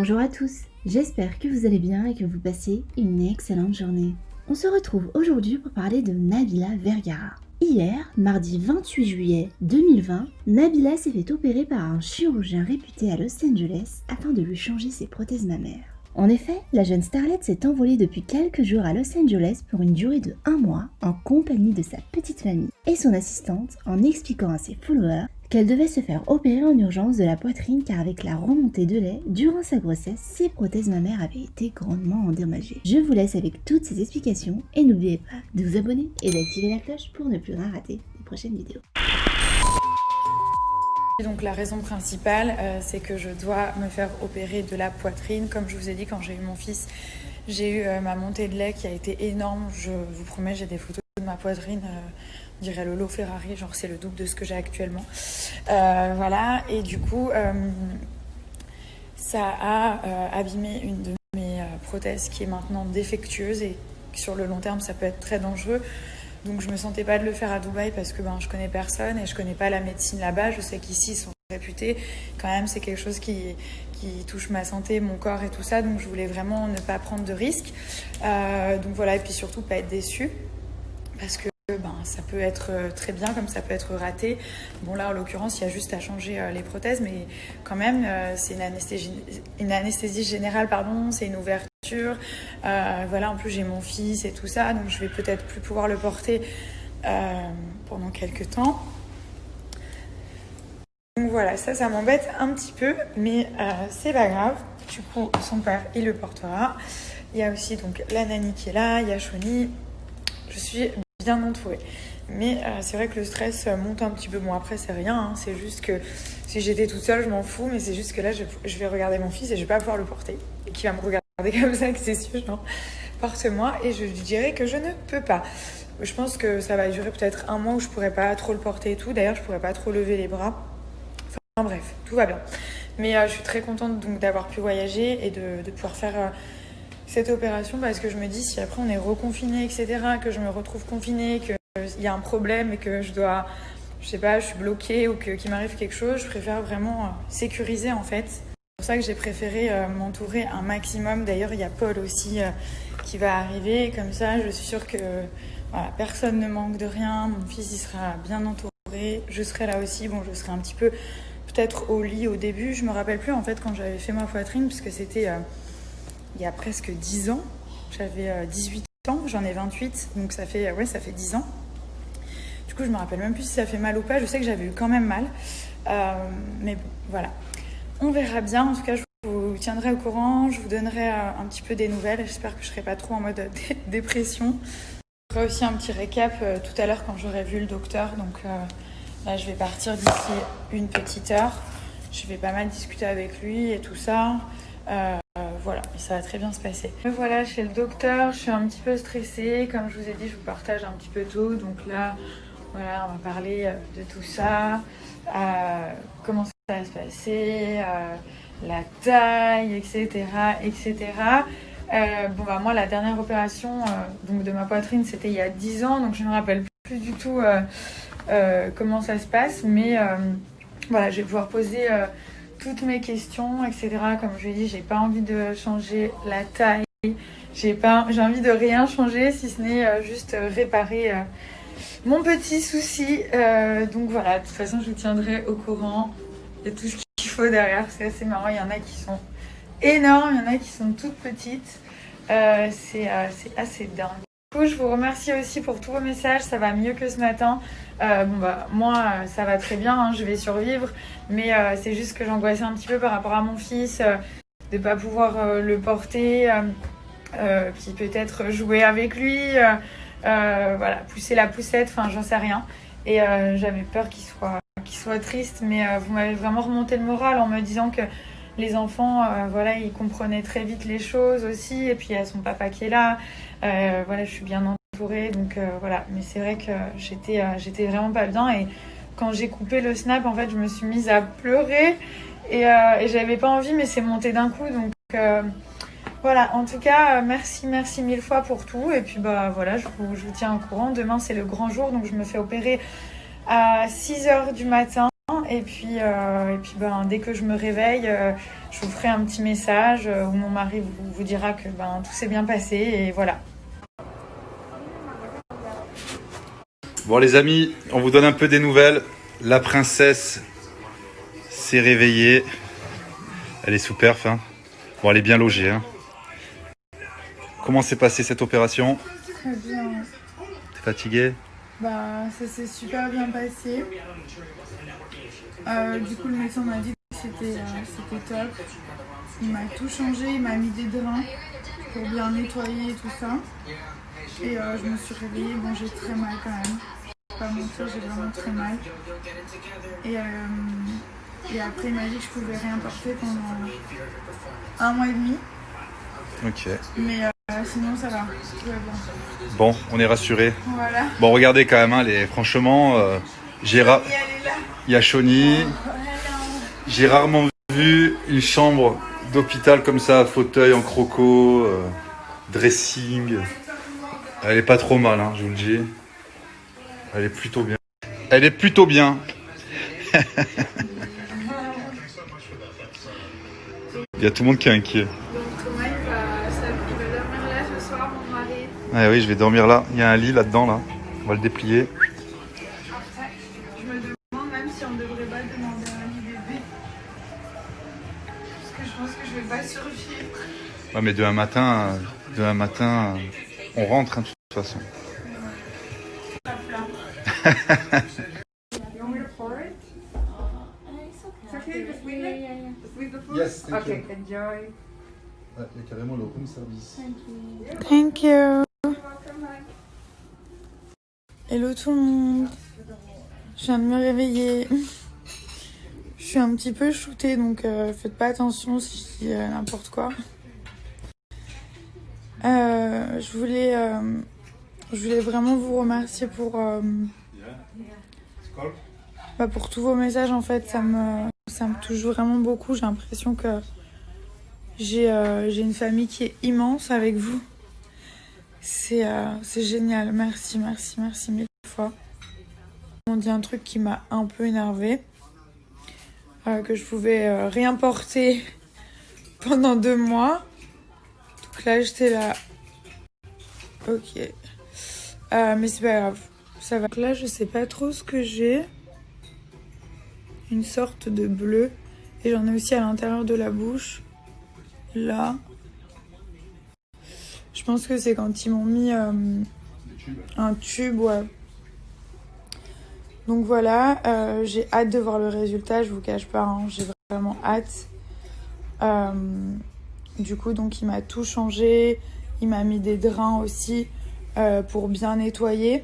Bonjour à tous, j'espère que vous allez bien et que vous passez une excellente journée. On se retrouve aujourd'hui pour parler de Nabila Vergara. Hier, mardi 28 juillet 2020, Nabila s'est fait opérer par un chirurgien réputé à Los Angeles afin de lui changer ses prothèses mammaires. En effet, la jeune starlette s'est envolée depuis quelques jours à Los Angeles pour une durée de 1 mois en compagnie de sa petite famille et son assistante en expliquant à ses followers qu'elle devait se faire opérer en urgence de la poitrine car avec la remontée de lait durant sa grossesse, ses prothèses mammaires avaient été grandement endommagées. Je vous laisse avec toutes ces explications et n'oubliez pas de vous abonner et d'activer la cloche pour ne plus rien rater des prochaines vidéos. Donc la raison principale, c'est que je dois me faire opérer de la poitrine. Comme je vous ai dit, quand j'ai eu mon fils, j'ai eu ma montée de lait qui a été énorme. Je vous promets, j'ai des photos de ma poitrine, on dirait le lot Ferrari, genre c'est le double de ce que j'ai actuellement. Voilà, et du coup, ça a abîmé une de mes prothèses qui est maintenant défectueuse et sur le long terme, ça peut être très dangereux. Donc je me sentais pas de le faire à Dubaï parce que je connais personne et je connais pas la médecine là-bas. Je sais qu'ici ils sont réputés. Quand même, c'est quelque chose qui touche ma santé, mon corps et tout ça. Donc je voulais vraiment ne pas prendre de risques. Donc voilà, et puis surtout pas être déçue parce que ça peut être très bien comme ça peut être raté. Bon là en l'occurrence il y a juste à changer les prothèses, mais quand même c'est une anesthésie générale, c'est une ouverture. Voilà, en plus j'ai mon fils et tout ça, donc je vais peut-être plus pouvoir le porter pendant quelques temps. Donc voilà, ça m'embête un petit peu, mais c'est pas grave. Du coup son père il le portera. Il y a aussi donc la nanny qui est là, il y a Shoni. Je suis bien entourée. Mais c'est vrai que le stress monte un petit peu. Bon, après, c'est rien. Hein. C'est juste que si j'étais toute seule, je m'en fous. Mais c'est juste que là, je vais regarder mon fils et je vais pas pouvoir le porter. Et qu'il va me regarder comme ça, que c'est sûr, genre, porte-moi. Et je lui dirai que je ne peux pas. Je pense que ça va durer peut-être 1 mois où je pourrais pas trop le porter et tout. D'ailleurs, je pourrais pas trop lever les bras. Enfin, bref, tout va bien. Mais je suis très contente donc d'avoir pu voyager et de pouvoir faire cette opération parce que je me dis si après on est reconfiné, etc., que je me retrouve confinée, qu'il y a un problème et que je suis bloquée ou qu'il m'arrive quelque chose, je préfère vraiment sécuriser en fait. C'est pour ça que j'ai préféré m'entourer un maximum. D'ailleurs, il y a Paul aussi qui va arriver. Comme ça, je suis sûre que personne ne manque de rien. Mon fils, il sera bien entouré. Je serai là aussi. Bon, je serai un petit peu peut-être au lit au début. Je me rappelle plus en fait quand j'avais fait ma poitrine parce que c'était il y a presque 10 ans. J'avais 18 ans, j'en ai 28. Donc ça fait 10 ans. Du coup, je me rappelle même plus si ça fait mal ou pas. Je sais que j'avais eu quand même mal. Mais bon, voilà. On verra bien. En tout cas, je vous tiendrai au courant. Je vous donnerai un petit peu des nouvelles. J'espère que je ne serai pas trop en mode dépression. Je ferai aussi un petit récap tout à l'heure quand j'aurai vu le docteur. Donc là, je vais partir d'ici une petite heure. Je vais pas mal discuter avec lui et tout ça. Voilà, et ça va très bien se passer. Me voilà chez le docteur. Je suis un petit peu stressée. Comme je vous ai dit, je vous partage un petit peu tout. Donc là, voilà, on va parler de tout ça. Comment ça va se passer, la taille, etc. Moi, la dernière opération donc de ma poitrine, c'était il y a 10 ans, donc je ne me rappelle plus du tout comment ça se passe, mais voilà, je vais pouvoir poser toutes mes questions, etc. Comme je l'ai dit, j'ai pas envie de changer la taille, j'ai envie de rien changer, si ce n'est juste réparer mon petit souci. Donc voilà, de toute façon, je vous tiendrai au courant de tout ce qu'il faut derrière. C'est assez marrant, il y en a qui sont énormes, il y en a qui sont toutes petites. C'est assez dingue. Du coup, je vous remercie aussi pour tous vos messages, ça va mieux que ce matin. Moi, ça va très bien, hein, je vais survivre. Mais c'est juste que j'angoissais un petit peu par rapport à mon fils, de ne pas pouvoir le porter, puis peut-être jouer avec lui. Pousser la poussette, j'en sais rien. Et j'avais peur qu'il soit triste, mais vous m'avez vraiment remonté le moral en me disant que les enfants, ils comprenaient très vite les choses aussi. Et puis il y a son papa qui est là. Je suis bien entourée, donc voilà. Mais c'est vrai que j'étais vraiment pas bien. Et quand j'ai coupé le snap, en fait, je me suis mise à pleurer et j'avais pas envie, mais c'est monté d'un coup, donc. Voilà, en tout cas, merci 1000 fois pour tout. Et puis, je vous tiens au courant. Demain, c'est le grand jour. Donc, je me fais opérer à 6h du matin. et puis ben, dès que je me réveille, je vous ferai un petit message où mon mari vous dira que ben, tout s'est bien passé et voilà. Bon les amis, on vous donne un peu des nouvelles. La princesse s'est réveillée. Elle est sous perf. Hein. Bon, elle est bien logée. Hein. Comment s'est passée cette opération? Très bien. T'es fatiguée? Bah, ça s'est super bien passé. Du coup, le médecin m'a dit que c'était top. Il m'a tout changé, il m'a mis des drains pour bien nettoyer et tout ça. Et je me suis réveillée, bon j'ai très mal quand même. Je vais pas mentir, j'ai vraiment très mal. Et après il m'a dit que je pouvais rien porter pendant 1 mois et demi. Ok. Mais sinon ça va, tout va bien. Bon, on est rassurés. Voilà. Bon, regardez quand même, hein, franchement, il y a Shoni. J'ai rarement vu une chambre d'hôpital comme ça, fauteuil en croco, dressing. Elle est pas trop mal, hein, je vous le dis. Elle est plutôt bien. Elle est plutôt bien. Il y a tout le monde qui est inquiet. Donc Thomas il va dormir là ce soir, mon mari. Ah oui, je vais dormir là. Il y a un lit là-dedans, là. On va le déplier. Après, je me demande même si on ne devrait pas demander un lit bébé. Parce que je pense que je vais pas survivre. Ouais, mais demain matin, on rentre, hein, de toute façon. Yes, Okay, enjoy. Il y a carrément le room service. Thank you. Hello tout le monde. Je viens de me réveiller. Je suis un petit peu shootée, donc faites pas attention si je dis n'importe quoi. Je voulais vraiment vous remercier pour tous vos messages. En fait, ça me touche vraiment beaucoup. J'ai l'impression que j'ai une famille qui est immense avec vous. C'est génial. Merci mille fois. On dit un truc qui m'a un peu énervée. Que je pouvais rien porter pendant 2 mois. Donc là, j'étais là. Ok. Mais c'est pas grave. Ça va. Donc là, je sais pas trop ce que j'ai. Une sorte de bleu. Et j'en ai aussi à l'intérieur de la bouche. Là. Je pense que c'est quand ils m'ont mis un tube, ouais. Donc voilà, j'ai hâte de voir le résultat, je vous cache pas, hein, j'ai vraiment hâte. Du coup, donc il m'a tout changé, il m'a mis des drains aussi pour bien nettoyer.